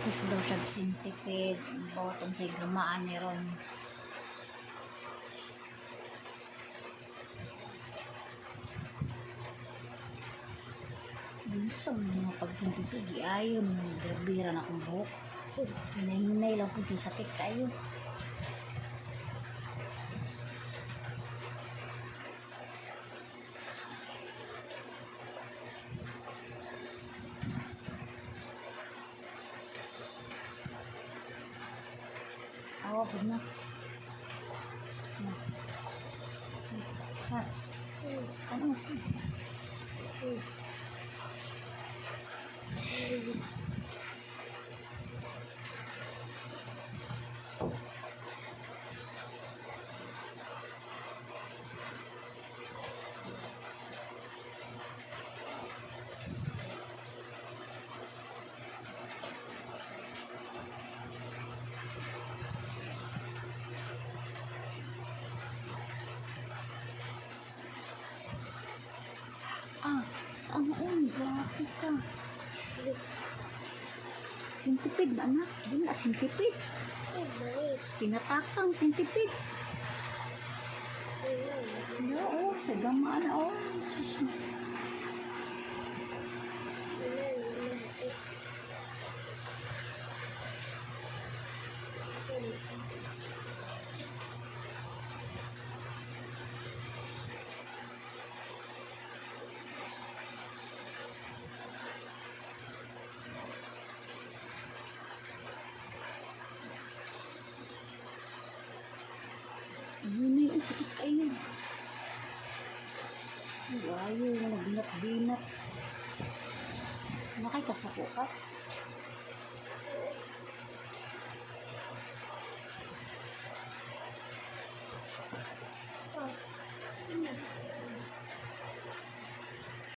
Is daw siya sintipid. Botong sa gamaan ni Ron. Minsan mga pagsintipid, ayon, bira na akong buhok. Hinahinay lang po yung sakit kayo. Awa po na. Ano? Grabe ka. Sintipid na anak. Di na sintipid. Pinatakang sintipid. Oo, sa gamaan. Oo. Yun na yung sakit kayo. Ayaw, nagbinat-binat. Nakay kasako ka?